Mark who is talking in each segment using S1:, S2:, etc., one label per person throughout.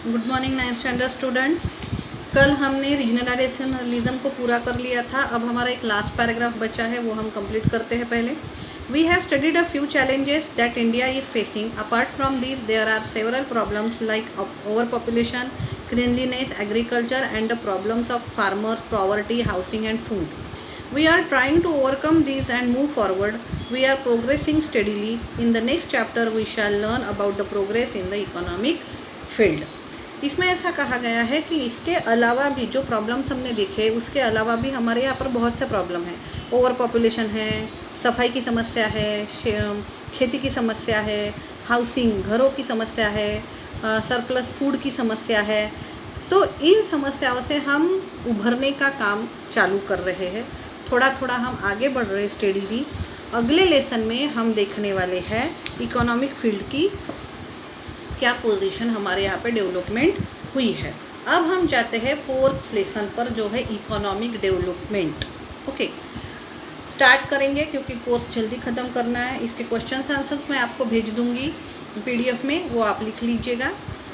S1: Good morning 9th standard student. कल हमने रीजनलाइजेशनलिज्म को पूरा कर लिया था। अब हमारा एक लास्ट पैराग्राफ बचा है, वो हम कंप्लीट करते हैं। पहले we have studied a few challenges that India is facing. Apart from this there are several problems like over population, cleanliness, agriculture and the problems of farmers, poverty, housing and food. We are trying to overcome these and move forward. We are progressing steadily. In the next chapter, we shall learn about the progress in the economic field. इसमें ऐसा कहा गया है कि इसके अलावा भी जो प्रॉब्लम्स हमने देखे, उसके अलावा भी हमारे यहाँ पर बहुत से प्रॉब्लम हैं। ओवर पॉपुलेशन है, सफाई की समस्या है, खेती की समस्या है, हाउसिंग घरों की समस्या है, सरप्लस फूड की समस्या है। तो इन समस्याओं से हम उभरने का काम चालू कर रहे हैं। थोड़ा थोड़ा हम आगे बढ़ रहे स्टडीली। अगले लेसन में हम देखने वाले हैं इकोनॉमिक फील्ड की क्या पोजीशन हमारे यहाँ पे डेवलपमेंट हुई है। अब हम जाते हैं फोर्थ लेसन पर, जो है इकोनॉमिक डेवलपमेंट। ओके, स्टार्ट करेंगे क्योंकि कोर्स जल्दी ख़त्म करना है। इसके क्वेश्चन आंसर्स मैं आपको भेज दूँगी PDF में, वो आप लिख लीजिएगा।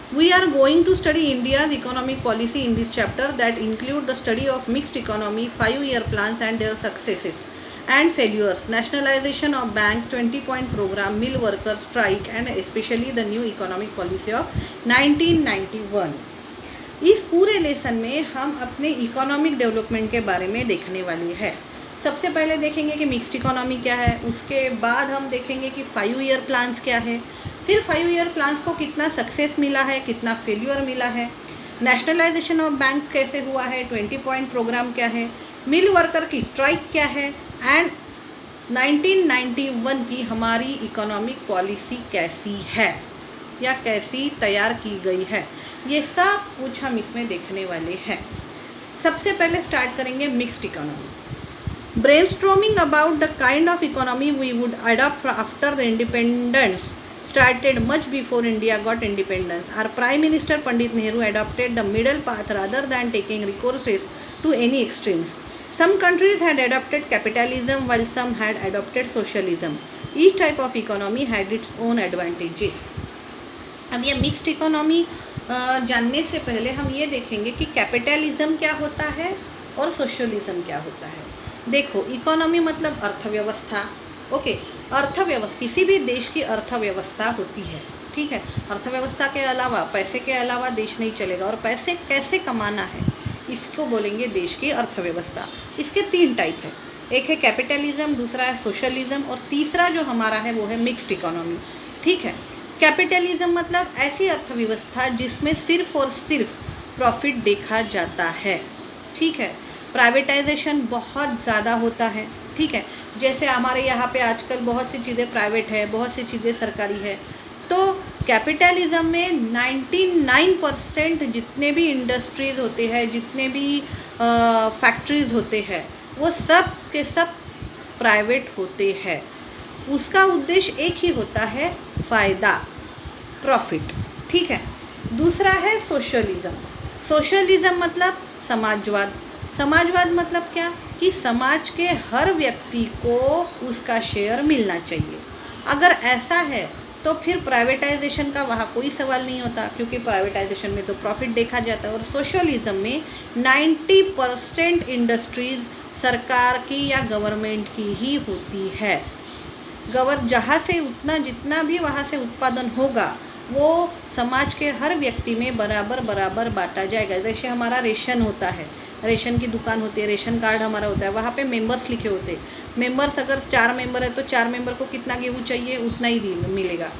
S1: We are going to study India's economic policy in this chapter that include the study of mixed economy, 5-year plans and their successes and failures, nationalization of banks, 20-point program, mill worker strike and especially the new economic policy of 1991. इस पूरे lesson में हम अपने economic development के बारे में देखने वाली है। सबसे पहले देखेंगे कि मिक्स्ड इकोनॉमी क्या है, उसके बाद हम देखेंगे कि 5-year प्लान्स क्या है, फिर 5-year प्लान्स को कितना सक्सेस मिला है, कितना फेल्यूर मिला है, नेशनलाइजेशन ऑफ बैंक कैसे हुआ है, 20-point प्रोग्राम क्या है, मिल वर्कर की स्ट्राइक क्या है एंड 1991 की हमारी इकोनॉमिक पॉलिसी कैसी है या कैसी तैयार की गई है। ये सब कुछ हम इसमें देखने वाले हैं। सबसे पहले स्टार्ट करेंगे mixed economy. Brainstorming about the kind of economy we would adopt after the independence started much before India got independence. Our Prime Minister Pandit Nehru adopted the middle path rather than taking recourses to any extremes. Some countries had adopted capitalism while some had adopted socialism. Each type of economy had its own advantages. अब ये mixed economy जानने से पहले हम ये देखेंगे कि capitalism क्या होता है और सोशलिज्म क्या होता है। देखो, इकोनॉमी मतलब अर्थव्यवस्था। ओके, अर्थव्यवस्था किसी भी देश की अर्थव्यवस्था होती है, ठीक है। अर्थव्यवस्था के अलावा, पैसे के अलावा देश नहीं चलेगा, और पैसे कैसे कमाना है इसको बोलेंगे देश की अर्थव्यवस्था। इसके 3 टाइप है, एक है कैपिटलिज्म, दूसरा है सोशलिज्म और तीसरा जो हमारा है वो है मिक्स्ड इकोनॉमी, ठीक है। कैपिटलिज्म मतलब ऐसी अर्थव्यवस्था जिसमें सिर्फ और सिर्फ प्रॉफिट देखा जाता है, ठीक है। प्राइवेटाइजेशन बहुत ज़्यादा होता है, ठीक है। जैसे हमारे यहाँ पे आजकल बहुत सी चीज़ें प्राइवेट है, बहुत सी चीज़ें सरकारी है। तो कैपिटलिज्म में 99% जितने भी इंडस्ट्रीज़ होते हैं, जितने भी फैक्ट्रीज़ होते हैं, वो सब के सब प्राइवेट होते हैं। उसका उद्देश्य एक ही होता है, फ़ायदा, प्रॉफिट, ठीक है। दूसरा है सोशलिज्म। सोशलिज्म मतलब समाजवाद। समाजवाद मतलब क्या कि समाज के हर व्यक्ति को उसका शेयर मिलना चाहिए। अगर ऐसा है तो फिर प्राइवेटाइजेशन का वहाँ कोई सवाल नहीं होता, क्योंकि प्राइवेटाइजेशन में तो प्रॉफिट देखा जाता है। और सोशलिज्म में 90% इंडस्ट्रीज़ सरकार की या गवर्नमेंट की ही होती है। जहाँ से उतना जितना भी वहाँ से उत्पादन होगा वो समाज के हर व्यक्ति में बराबर बराबर बांटा जाएगा। जैसे हमारा रेशन होता है, रेशन की दुकान होती है, रेशन कार्ड हमारा होता है, वहाँ पे मेंबर्स लिखे होते हैं। मेंबर्स अगर 4 मेंबर है तो 4 मेंबर को कितना गेहूँ चाहिए उतना ही मिलेगा,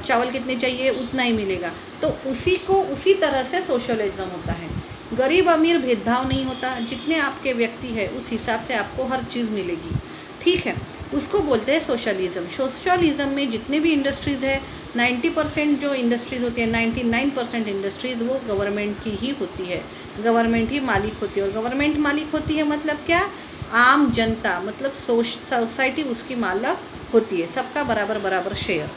S1: चावल कितने चाहिए उतना ही मिलेगा। तो उसी तरह से सोशलिज्म होता है। गरीब अमीर भेदभाव नहीं होता, जितने आपके व्यक्ति है उस हिसाब से आपको हर चीज़ मिलेगी, ठीक है। उसको बोलते हैं सोशलिज्म। सोशलिज्म में जितने भी इंडस्ट्रीज़ है, 90% जो इंडस्ट्रीज़ होती है, 99% इंडस्ट्रीज़ वो गवर्नमेंट की ही होती है, गवर्नमेंट ही मालिक होती है। और गवर्नमेंट मालिक होती है मतलब क्या, आम जनता, मतलब सोसाइटी उसकी मालिक होती है, सबका बराबर बराबर शेयर।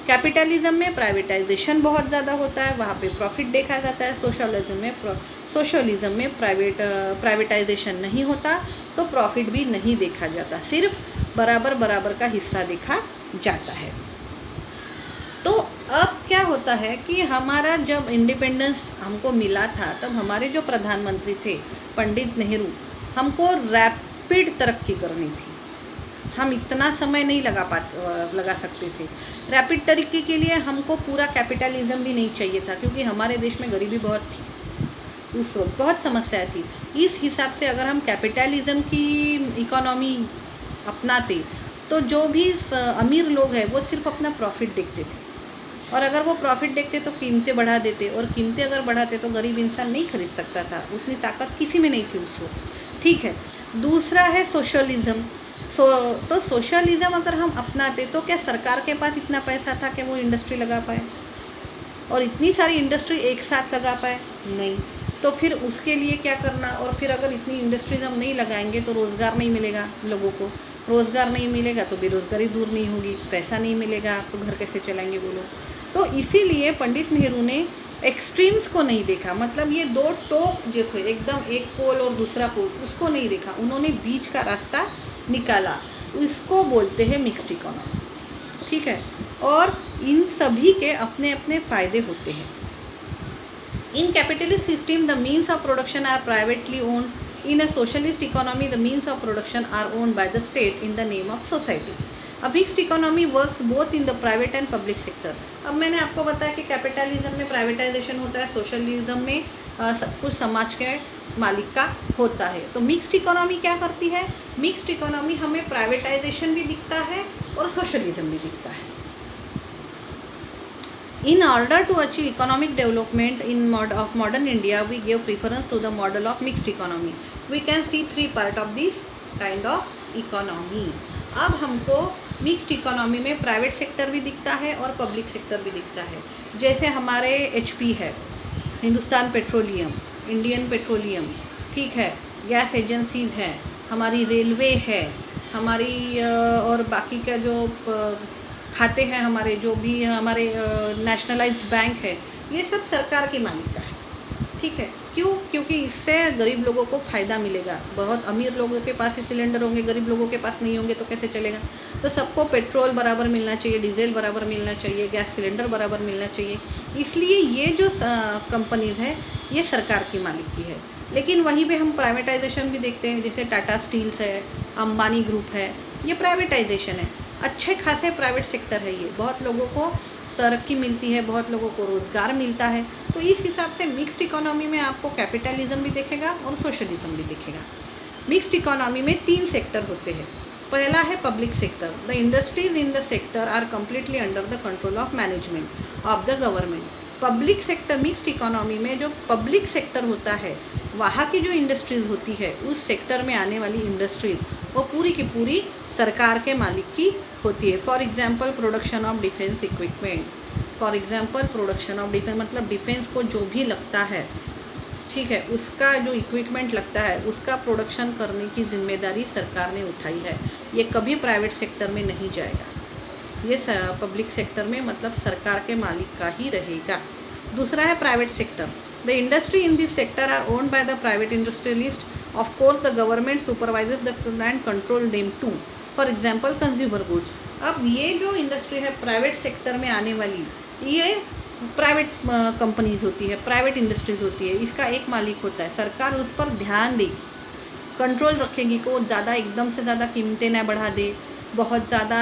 S1: कैपिटलिज्म में प्राइवेटाइजेशन बहुत ज़्यादा होता है, वहाँ पे प्रॉफिट देखा जाता है। सोशलिज्म में प्राइवेटाइजेशन नहीं होता तो प्रॉफिट भी नहीं देखा जाता, सिर्फ बराबर बराबर का हिस्सा देखा जाता है। तो अब क्या होता होता है कि हमारा जब इंडिपेंडेंस हमको मिला था तब हमारे जो प्रधानमंत्री थे पंडित नेहरू, हमको रैपिड तरक्की करनी थी। हम इतना समय नहीं लगा सकते थे। रैपिड तरक्की के लिए हमको पूरा कैपिटलिज्म भी नहीं चाहिए था, क्योंकि हमारे देश में गरीबी बहुत थी, उस वक्त बहुत समस्याएं थी। इस हिसाब से अगर हम कैपिटलिज्म की इकोनॉमी अपनाते तो जो भी अमीर लोग हैं वो सिर्फ अपना प्रॉफिट देखते थे, और अगर वो प्रॉफिट देखते तो कीमतें बढ़ा देते, और कीमतें अगर बढ़ाते तो गरीब इंसान नहीं खरीद सकता था, उतनी ताकत किसी में नहीं थी उस वक्त। ठीक है। दूसरा है सोशलिज्म। तो सोशलिज्म अगर हम अपनाते तो क्या सरकार के पास इतना पैसा था कि वो इंडस्ट्री लगा पाए और इतनी सारी इंडस्ट्री एक साथ लगा पाए? नहीं। तो फिर उसके लिए क्या करना, और फिर अगर इतनी इंडस्ट्रीज हम नहीं लगाएंगे तो रोज़गार नहीं मिलेगा लोगों को, रोज़गार नहीं मिलेगा तो बेरोज़गारी दूर नहीं होगी, पैसा नहीं मिलेगा तो घर कैसे चलाएंगे वो लोग। तो इसीलिए पंडित नेहरू ने एक्सट्रीम्स को नहीं देखा, मतलब ये दो टोक जो थे, एकदम एक पोल और दूसरा पोल, उसको नहीं देखा, उन्होंने बीच का रास्ता निकाला। इसको बोलते हैं मिक्स्ड इकोनॉमी। ठीक है। और इन सभी के अपने अपने फ़ायदे होते हैं। In capitalist system the means of production are privately owned, in a socialist economy the means of production are owned by the state in the name of society. A mixed economy works both in the private and public sector. अब मैंने आपको बताया कि capitalism में privatisation होता है, socialism में सब कुछ समाज के मालिक का होता है। तो मिक्स्ड इकोनॉमी क्या करती है? मिक्स्ड इकोनॉमी हमें प्राइवेटाइजेशन भी दिखता है और सोशलिज्म भी दिखता है। In order to achieve economic development of modern India, we give preference to the model of mixed economy. We can see three part of this kind of economy. अब हमको मिक्स्ड इकोनॉमी में private sector भी दिखता है और public sector भी दिखता है। जैसे हमारे HP है, हिंदुस्तान पेट्रोलियम, इंडियन पेट्रोलियम, ठीक है, गैस एजेंसीज़ हैं, हमारी रेलवे है, हमारी और बाकी का जो खाते हैं हमारे, जो भी हमारे नेशनलाइज्ड बैंक है, ये सब सरकार की मालिक का है। ठीक है। क्यों? क्योंकि इससे गरीब लोगों को फ़ायदा मिलेगा। बहुत अमीर लोगों के पास ही सिलेंडर होंगे, गरीब लोगों के पास नहीं होंगे तो कैसे चलेगा? तो सबको पेट्रोल बराबर मिलना चाहिए, डीजल बराबर मिलना चाहिए, गैस सिलेंडर बराबर मिलना चाहिए। इसलिए ये जो कंपनीज़ है ये सरकार की मालिक की है। लेकिन वहीं पे हम प्राइवेटाइजेशन भी देखते हैं, जैसे टाटा स्टील्स है, अंबानी ग्रुप है, ये प्राइवेटाइजेशन है। अच्छे खासे प्राइवेट सेक्टर है ये, बहुत लोगों को तरक्की मिलती है, बहुत लोगों को रोज़गार मिलता है। तो इस हिसाब से मिक्स्ड इकोनॉमी में आपको कैपिटलिज्म भी दिखेगा और सोशलिज्म भी दिखेगा। मिक्स्ड इकोनॉमी में 3 सेक्टर होते हैं। पहला है public sector. The industries in the sector are completely under the control of management of the government. Public sector, mixed economy में जो पब्लिक सेक्टर होता है, वहाँ की जो इंडस्ट्रीज होती है, उस सेक्टर में आने वाली इंडस्ट्रीज वो पूरी की पूरी सरकार के मालिक की होती है। For example production of defence equipment, for example production of defence मतलब डिफेंस को जो भी लगता है, ठीक है, उसका जो इक्विपमेंट लगता है उसका प्रोडक्शन करने की जिम्मेदारी सरकार ने उठाई है। ये कभी प्राइवेट सेक्टर में नहीं जाएगा, ये पब्लिक सेक्टर में मतलब सरकार के मालिक का ही रहेगा। दूसरा है private sector. The industry in this sector are owned by the private industrialist. Of course the government supervises the and control them too. For example consumer goods. अब ये जो इंडस्ट्री है प्राइवेट सेक्टर में आने वाली, ये प्राइवेट कंपनीज होती है, प्राइवेट इंडस्ट्रीज होती है, इसका एक मालिक होता है। सरकार उस पर ध्यान देगी, कंट्रोल रखेगी कि वो ज़्यादा एकदम से ज़्यादा कीमतें ना बढ़ा दे, बहुत ज़्यादा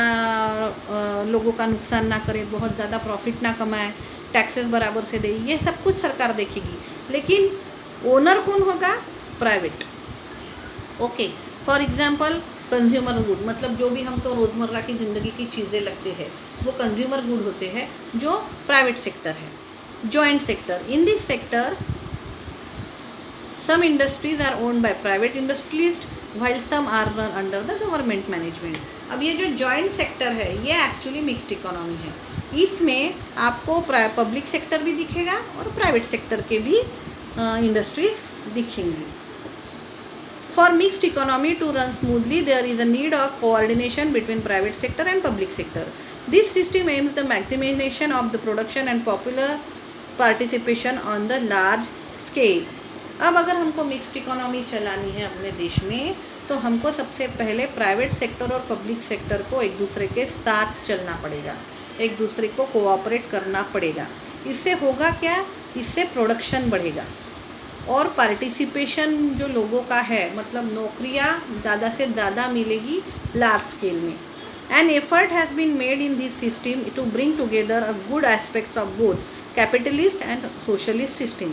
S1: लोगों का नुकसान ना करे, बहुत ज़्यादा प्रॉफिट ना कमाए, टैक्सेस बराबर से दे, ये सब कुछ सरकार देखेगी। लेकिन ओनर कौन होगा? Private. Okay. For example consumer good मतलब जो भी हमको रोज़मर्रा की ज़िंदगी की चीज़ें लगते हैं वो कंज्यूमर गुड होते हैं, जो प्राइवेट सेक्टर है। Joint sector. In this sector some industries are owned by private industrialist while some are run under the government management. अब ये जो जॉइंट सेक्टर है ये एक्चुअली मिक्स्ड इकोनॉमी है। इसमें आपको पब्लिक सेक्टर भी दिखेगा और प्राइवेट सेक्टर के भी इंडस्ट्रीज दिखेंगी। For mixed economy to run smoothly, there is a need of coordination between private sector and public sector. This system aims the maximization of the production and popular participation on the large scale. अब अगर हमको mixed economy चलानी है अपने देश में तो हमको सबसे पहले प्राइवेट सेक्टर और पब्लिक सेक्टर को एक दूसरे के साथ चलना पड़ेगा, एक दूसरे को कोऑपरेट करना पड़ेगा। इससे होगा क्या, इससे प्रोडक्शन बढ़ेगा और पार्टिसिपेशन जो लोगों का है, मतलब नौकरियां ज़्यादा से ज़्यादा मिलेगी लार्ज स्केल में. An effort has been made in this system to bring together a good aspect of both capitalist and socialist system.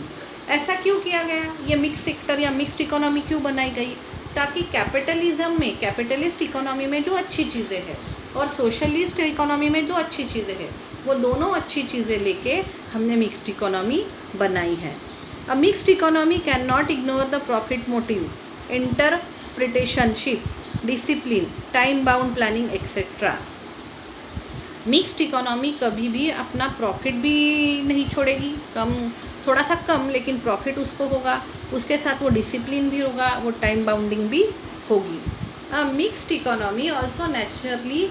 S1: ऐसा क्यों किया गया, ये मिक्स सेक्टर या मिक्स्ड इकोनॉमी क्यों बनाई गई, ताकि कैपिटलिज्म में, कैपिटलिस्ट इकोनॉमी में जो अच्छी चीज़ें हैं और सोशलिस्ट इकोनॉमी में जो अच्छी चीज़ें हैं, वो दोनों अच्छी चीज़ें लेके हमने मिक्स्ड इकोनॉमी बनाई है. A mixed economy cannot ignore the profit motive, entrepreneurship, discipline, time-bound planning, etc. Mixed economy कभी भी अपना प्रॉफिट भी नहीं छोड़ेगी, कम थोड़ा सा कम, लेकिन प्रॉफिट उसको होगा, उसके साथ वो डिसिप्लिन भी होगा, वो टाइम बाउंडिंग भी होगी. अ mixed economy also naturally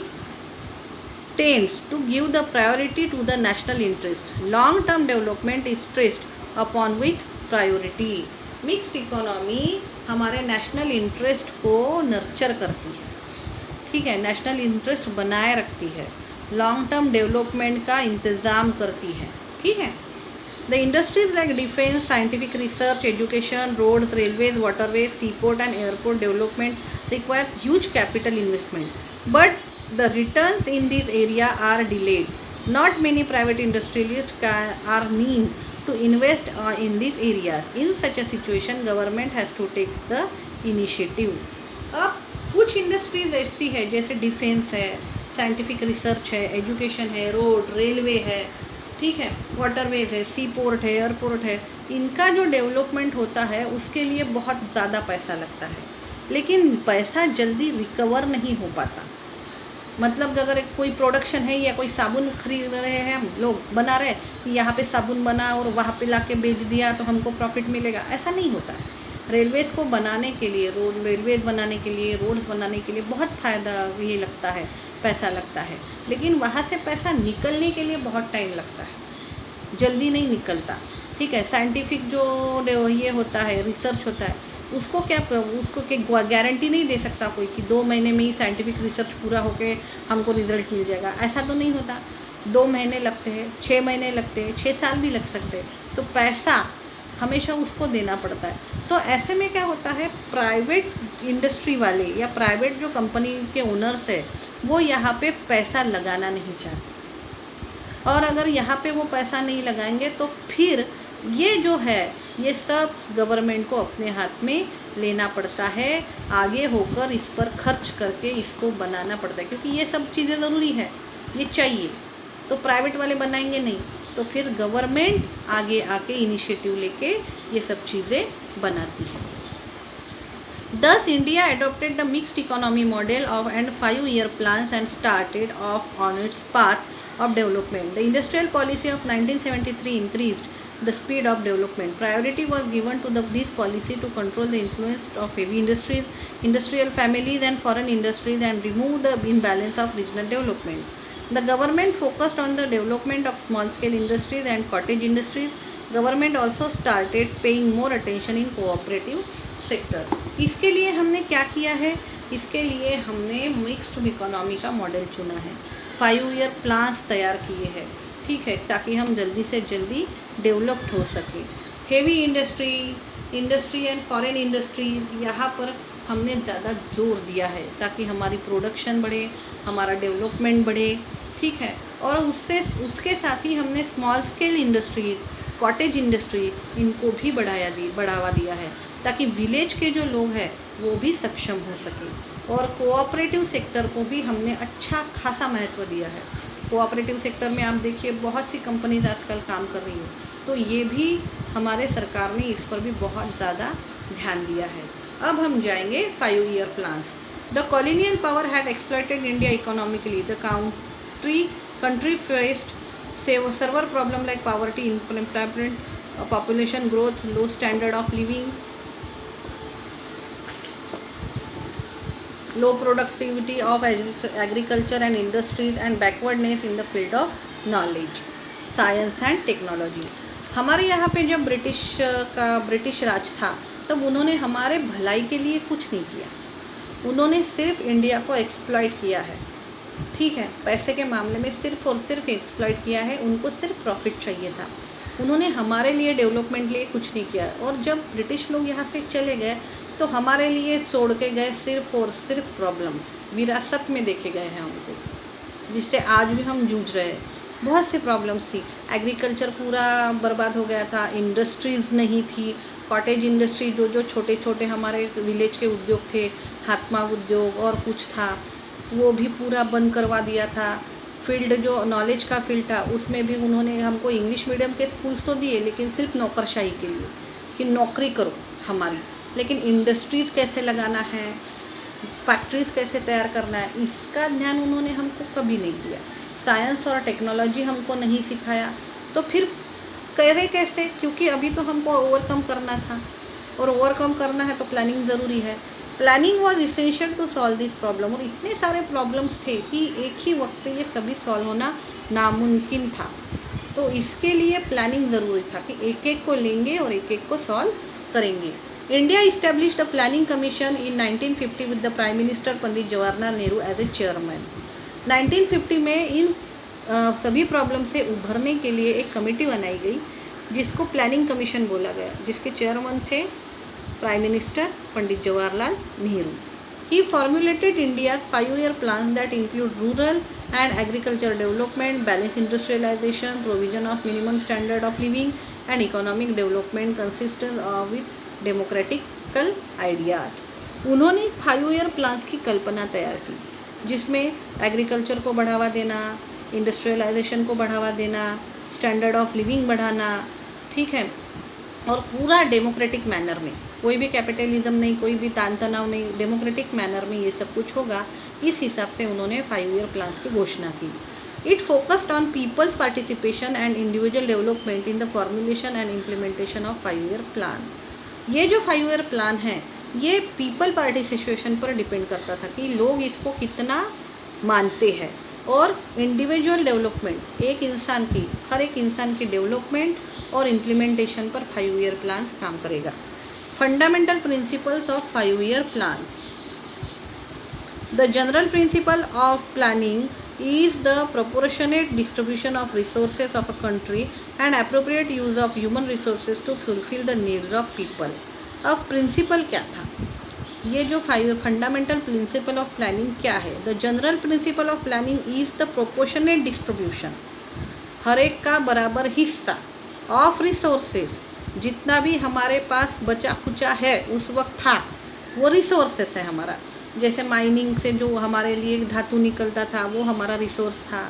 S1: tends to give the priority to the national interest. Long term development is stressed upon with priority. Mixed economy हमारे नेशनल इंटरेस्ट को नर्चर करती है, ठीक है, नेशनल इंटरेस्ट बनाए रखती है, लॉन्ग टर्म डेवलपमेंट का इंतज़ाम करती है, ठीक है. The industries like defence, scientific research, education, roads, railways, waterways, seaport and airport development requires huge capital investment, but the returns in this area are delayed. Not many private industrialists are keen to invest in these areas. In such a situation, government has to take the initiative. अब कुछ industries ऐसी है जैसे defence है, scientific research है, education है, road, railway है, ठीक है, वाटरवेज है, सी पोर्ट है, एयरपोर्ट है, इनका जो डेवलपमेंट होता है उसके लिए बहुत ज़्यादा पैसा लगता है, लेकिन पैसा जल्दी रिकवर नहीं हो पाता. मतलब अगर कोई प्रोडक्शन है या कोई साबुन खरीद रहे हैं, हम लोग बना रहे कि यहाँ पे साबुन बना और वहाँ पे लाके बेच दिया तो हमको प्रॉफिट मिलेगा, ऐसा नहीं होता है. रेलवेज़ को बनाने के लिए, रेलवेज़ बनाने के लिए, रोड्स बनाने के लिए बहुत फ़ायदा ये लगता है, पैसा लगता है, लेकिन वहाँ से पैसा निकलने के लिए बहुत टाइम लगता है, जल्दी नहीं निकलता, ठीक है. साइंटिफिक जो ये होता है, रिसर्च होता है, उसको गारंटी नहीं दे सकता कोई कि 2 महीने में ही साइंटिफिक रिसर्च पूरा होके हमको रिजल्ट मिल जाएगा, ऐसा तो नहीं होता. 2 महीने लगते हैं, 6 महीने लगते हैं, 6 साल भी लग सकते हैं, तो पैसा हमेशा उसको देना पड़ता है. तो ऐसे में क्या होता है, प्राइवेट इंडस्ट्री वाले या प्राइवेट जो कंपनी के ओनर्स है वो यहाँ पे पैसा लगाना नहीं चाहते, और अगर यहाँ पे वो पैसा नहीं लगाएंगे तो फिर ये जो है ये सब गवर्नमेंट को अपने हाथ में लेना पड़ता है, आगे होकर इस पर खर्च करके इसको बनाना पड़ता है, क्योंकि ये सब चीज़ें ज़रूरी है, ये चाहिए, तो प्राइवेट वाले बनाएंगे नहीं, तो फिर गवर्नमेंट आगे आके इनिशिएटिव लेके ये सब चीज़ें बनाती है. Thus, India adopted the mixed economy model and 5-year plans and started off on its path of development. The industrial policy of 1973 increased the speed of development. Priority was given to this policy to control the influence of heavy industries, industrial families and foreign industries and remove the imbalance of regional development. The government focused on the development of small-scale industries and cottage industries. Government also started paying more attention in cooperative sector. इसके लिए हमने क्या किया है, इसके लिए हमने mixed economy का मॉडल चुना है, 5-year प्लान्स तैयार किए हैं, ठीक है, ताकि हम जल्दी से जल्दी डेवलप्ड हो सके. Heavy industry and foreign industries, यहाँ पर हमने ज़्यादा जोर दिया है ताकि हमारी प्रोडक्शन बढ़े, हमारा डेवलपमेंट बढ़े, ठीक है. और उसके साथ ही हमने small scale industries, cottage industry, इनको भी बढ़ावा दिया है ताकि विलेज के जो लोग हैं वो भी सक्षम हो सके. और कोऑपरेटिव सेक्टर को भी हमने अच्छा खासा महत्व दिया है. कोऑपरेटिव सेक्टर में आप देखिए बहुत सी कंपनीज आजकल काम कर रही हैं, तो ये भी हमारे सरकार ने इस पर भी बहुत ज़्यादा ध्यान दिया है. अब हम जाएंगे 5-year plans. The colonial power had exploited India economically. The country faced several problems like poverty, unemployment, population growth, low standard of living, low productivity of agriculture and industries and backwardness in the field of knowledge, science and technology. हमारे यहाँ पे जब British राज था तब उन्होंने हमारे भलाई के लिए कुछ नहीं किया, उन्होंने सिर्फ इंडिया को एक्सप्लॉइट किया है, ठीक है, पैसे के मामले में सिर्फ और सिर्फ एक्सप्लॉइट किया है, उनको सिर्फ प्रॉफिट चाहिए था। उन्होंने हमारे लिए डेवलपमेंट लिए कुछ नहीं किया। और जब ब्रिटिश लोग यहाँ से चले गए तो हमारे लिए छोड़ के गए सिर्फ और सिर्फ प्रॉब्लम्स, विरासत में देखे गए हैं उनको, जिससे आज भी हम जूझ रहे हैं। बहुत सी प्रॉब्लम्स थी, एग्रीकल्चर पूरा बर्बाद हो गया था, इंडस्ट्रीज़ नहीं थी, कॉटेज इंडस्ट्री जो छोटे छोटे हमारे विलेज के उद्योग थे, हाथमाग उद्योग और कुछ था, वो भी पूरा बंद करवा दिया था। फील्ड जो नॉलेज का फील्ड था उसमें भी उन्होंने हमको इंग्लिश मीडियम के स्कूल्स तो दिए, लेकिन सिर्फ नौकरशाही के लिए कि नौकरी करो हमारी, लेकिन इंडस्ट्रीज़ कैसे लगाना है, फैक्ट्रीज़ कैसे तैयार करना है, इसका ध्यान उन्होंने हमको कभी नहीं दिया। साइंस और टेक्नोलॉजी हमको नहीं सिखाया, तो फिर करे कैसे, क्योंकि अभी तो हमको ओवरकम करना था, और ओवरकम करना है तो प्लानिंग ज़रूरी है। Planning was essential to solve this problem. और इतने सारे प्रॉब्लम्स थे कि एक ही वक्त पे ये सभी सॉल्व होना नामुमकिन था, तो इसके लिए प्लानिंग ज़रूरी था कि एक एक को लेंगे और एक एक को सॉल्व करेंगे। India establish the planning commission in 1950 with the prime minister Pandit Jawaharlal Nehru as a chairman. 1950 में इन सभी प्रॉब्लम से उभरने के लिए एक कमेटी बनाई गई जिसको प्लानिंग कमीशन बोला गया, जिसके चेयरमैन थे prime minister Pandit Jawaharlal Nehru. He formulated India's 5-year plans that include rural and agriculture development, balanced industrialization, provision of minimum standard of living, and economic development consistent with democratical ideas. उन्होंने 5-year plans की कल्पना तैयार की, जिसमें agriculture को बढ़ावा देना, industrialisation को बढ़ावा देना, स्टैंडर्ड ऑफ लिविंग बढ़ाना, ठीक है, और पूरा डेमोक्रेटिक मैनर में, कोई भी कैपिटलिज्म नहीं, कोई भी तान तनाव नहीं, डेमोक्रेटिक मैनर में ये सब कुछ होगा। इस हिसाब से उन्होंने 5-year प्लान्स की घोषणा की। It focused on people's participation and individual development in the formulation and implementation of 5-year plan. ये जो 5-year प्लान है ये पीपल पार्टिसिपेशन पर डिपेंड करता था कि लोग इसको कितना मानते हैं, और इंडिविजुअल डेवलपमेंट, एक इंसान की, हर एक इंसान की डेवलपमेंट और इम्प्लीमेंटेशन पर 5-year प्लान्स काम करेगा। Fundamental principles of 5-year plans. The general principle of planning is the proportionate distribution of resources of a country and appropriate use of human resources to fulfill the needs of people। अब principal क्या था, ये जो fundamental principle of planning क्या है? The general principle of planning is the proportionate distribution, हर एक का बराबर हिस्सा, ऑफ रिसोर्सेज, जितना भी हमारे पास बचा खुचा है उस वक्त था वो रिसोर्सेस है हमारा। जैसे माइनिंग से जो हमारे लिए धातु निकलता था वो हमारा रिसोर्स था,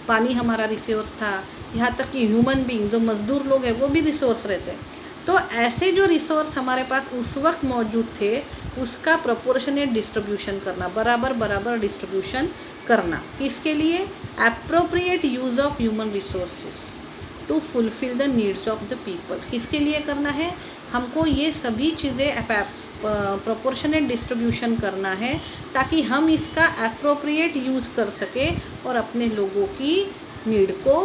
S1: पानी हमारा रिसोर्स था, यहाँ तक कि ह्यूमन बीइंग जो मज़दूर लोग हैं वो भी रिसोर्स रहते हैं। तो ऐसे जो रिसोर्स हमारे पास उस वक्त मौजूद थे उसका प्रोपोर्शनेट डिस्ट्रीब्यूशन करना, बराबर बराबर डिस्ट्रीब्यूशन करना। इसके लिए appropriate use of human resources to fulfil the needs of the people. किसके लिए करना है? हमको ये सभी चीज़ें प्रोपोर्शनेट डिस्ट्रीब्यूशन करना है ताकि हम इसका एप्रोप्रिएट यूज़ कर सकें और अपने लोगों की नीड को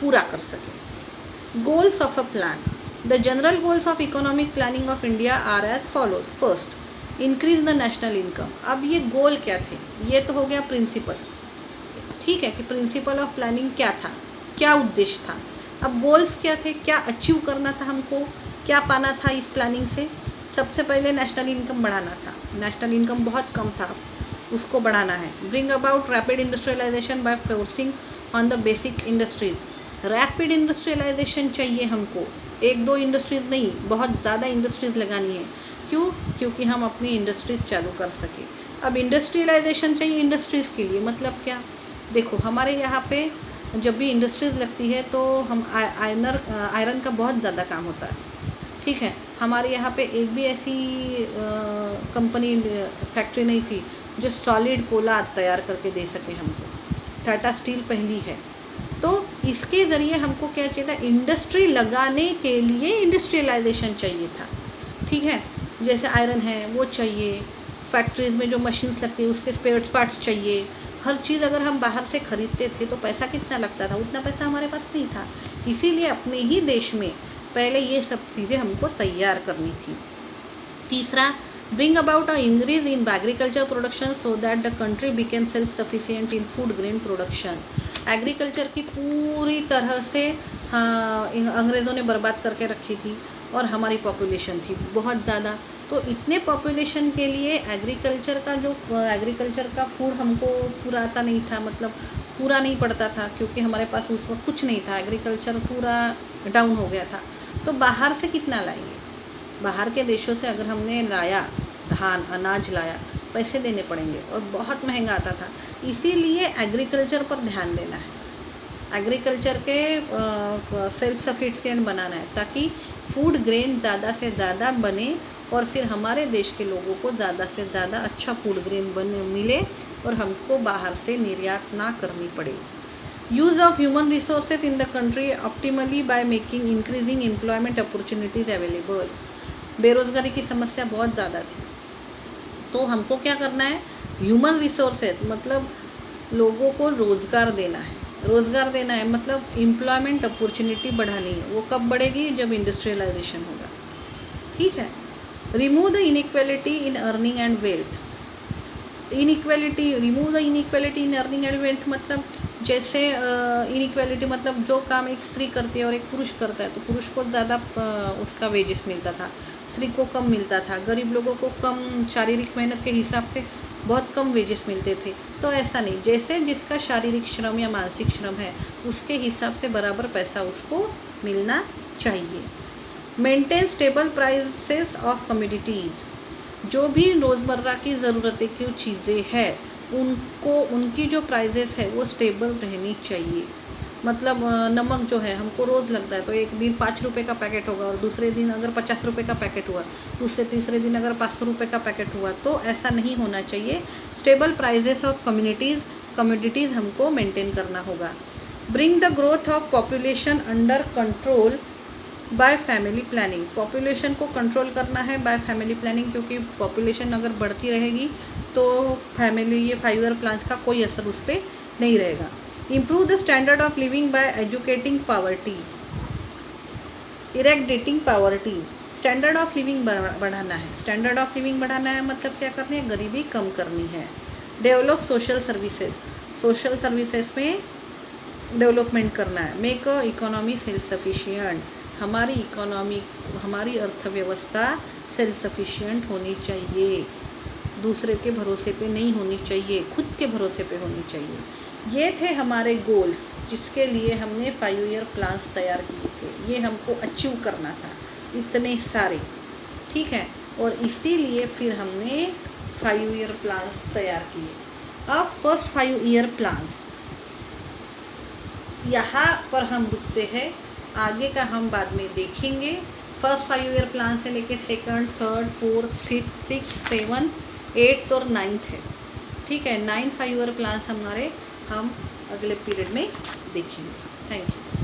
S1: पूरा कर सकें। Goals of a plan. The general goals of economic planning of India are as follows. First, increase the national income. अब ये गोल क्या थे? ये तो हो गया प्रिंसिपल, ठीक है, कि प्रिंसिपल ऑफ प्लानिंग क्या था, क्या उद्देश्य था। अब गोल्स क्या थे, क्या अचीव करना था हमको, क्या पाना था इस प्लानिंग से? सबसे पहले नेशनल इनकम बढ़ाना था। नेशनल इनकम बहुत कम था, उसको बढ़ाना है। Bring about rapid industrialisation by forcing on the basic industries. Rapid industrialisation चाहिए हमको, 1-2 इंडस्ट्रीज़ नहीं, बहुत ज़्यादा इंडस्ट्रीज़ लगानी है। क्यों? क्योंकि हम अपनी इंडस्ट्रीज चालू कर सकें। अब इंडस्ट्रियलाइजेशन चाहिए इंडस्ट्रीज़ के लिए, मतलब क्या? देखो हमारे यहाँ पे जब भी इंडस्ट्रीज़ लगती है तो हम आयरन का बहुत ज़्यादा काम होता है, ठीक है। हमारे यहाँ पे एक भी ऐसी कंपनी फैक्ट्री नहीं थी जो सॉलिड पोलाद तैयार करके दे सके हमको। टाटा स्टील पहली है। तो इसके ज़रिए हमको क्या चाहिए था? इंडस्ट्री लगाने के लिए इंडस्ट्रियलाइजेशन चाहिए था, ठीक है। जैसे आयरन है वो चाहिए, फैक्ट्रीज़ में जो मशीन्स लगती है उसके स्पेयर पार्ट्स चाहिए। हर चीज़ अगर हम बाहर से ख़रीदते थे तो पैसा कितना लगता था? उतना पैसा हमारे पास नहीं था। इसीलिए अपने ही देश में पहले ये सब चीज़ें हमको तैयार करनी थी। तीसरा, bring about a increase in agriculture production so that the country became self sufficient in food grain production. Agriculture की पूरी तरह से हाँ अंग्रेज़ों ने बर्बाद करके रखी थी और हमारी पॉपुलेशन थी बहुत ज़्यादा, तो इतने पॉपुलेशन के लिए एग्रीकल्चर का फूड हमको पूरा आता नहीं था, मतलब पूरा नहीं पड़ता था क्योंकि हमारे पास उस वक्त कुछ नहीं था, एग्रीकल्चर पूरा डाउन हो गया था। तो बाहर से कितना लाएंगे, बाहर के देशों से अगर हमने लाया धान अनाज लाया, पैसे देने पड़ेंगे और बहुत महंगा आता था। इसीलिए एग्रीकल्चर पर ध्यान देना है, एग्रीकल्चर के सेल्फ सफिशिएंट बनाना है ताकि फूड ग्रेन ज़्यादा से ज़्यादा बने और फिर हमारे देश के लोगों को ज़्यादा से ज़्यादा अच्छा फूड ग्रेन मिले और हमको बाहर से निर्यात ना करनी पड़े। Use of human resources in the country optimally by making increasing employment opportunities available. बेरोज़गारी की समस्या बहुत ज़्यादा थी, तो हमको क्या करना है, ह्यूमन रिसोर्सेज मतलब लोगों को रोज़गार देना है, रोज़गार देना है मतलब एम्प्लॉयमेंट अपॉर्चुनिटी बढ़ानी है। वो कब बढ़ेगी, जब इंडस्ट्रियलाइजेशन होगा, ठीक है। Remove the inequality in earning and wealth. Remove the inequality in earning and wealth मतलब जैसे इनइक्वालिटी मतलब जो काम एक स्त्री करती है और एक पुरुष करता है तो पुरुष को ज़्यादा उसका वेजेस मिलता था, स्त्री को कम मिलता था, गरीब लोगों को कम शारीरिक मेहनत के हिसाब से बहुत कम वेजेस मिलते थे। तो ऐसा नहीं, जैसे जिसका शारीरिक श्रम या मानसिक श्रम है उसके हिसाब से बराबर पैसा उसको मिलना चाहिए। Maintain stable prices of commodities. जो भी रोज़मर्रा की ज़रूरतें की चीज़ें हैं उनको उनकी जो प्राइजेस है वो स्टेबल रहनी चाहिए। मतलब नमक जो है हमको रोज़ लगता है तो एक दिन 5 रुपये का पैकेट होगा और दूसरे दिन अगर 50 रुपये का पैकेट हुआ, उससे तीसरे दिन अगर 500 रुपये का पैकेट हुआ, तो ऐसा नहीं होना चाहिए। स्टेबल प्राइजेस ऑफ कमोडिटीज़ हमको मेंटेन करना होगा। Bring the growth of population under control by family planning. Population को कंट्रोल करना है बाय फैमिली प्लानिंग, क्योंकि पॉपुलेशन अगर बढ़ती रहेगी तो ये 5 ईयर प्लान्स का कोई असर उस पर नहीं रहेगा। Improve the standard of living by educating poverty, eradicating poverty. Standard of living बढ़ाना है, स्टैंडर्ड ऑफ लिविंग बढ़ाना है मतलब क्या करनी है, गरीबी कम करनी है। डेवलप सोशल सर्विसेज में डेवलपमेंट करना है। Make a economy self sufficient. हमारी अर्थव्यवस्था सेल्फ सफिशिएंट होनी चाहिए, दूसरे के भरोसे पे नहीं होनी चाहिए, खुद के भरोसे पे होनी चाहिए। ये थे हमारे गोल्स जिसके लिए हमने 5 ईयर प्लान्स तैयार किए थे। ये हमको अचीव करना था इतने सारे, ठीक है, और इसीलिए फिर हमने 5 ईयर प्लान्स तैयार किए। अब फर्स्ट 5 ईयर प्लान्स यहाँ पर हम रुकते हैं, आगे का हम बाद में देखेंगे। फर्स्ट 5 ईयर प्लान से लेके सेकंड, थर्ड, फोर्थ, फिफ्थ, 6, 7, 8 और 9th है, ठीक है। 9 5 ईयर प्लान्स हम अगले पीरियड में देखेंगे। Thank you.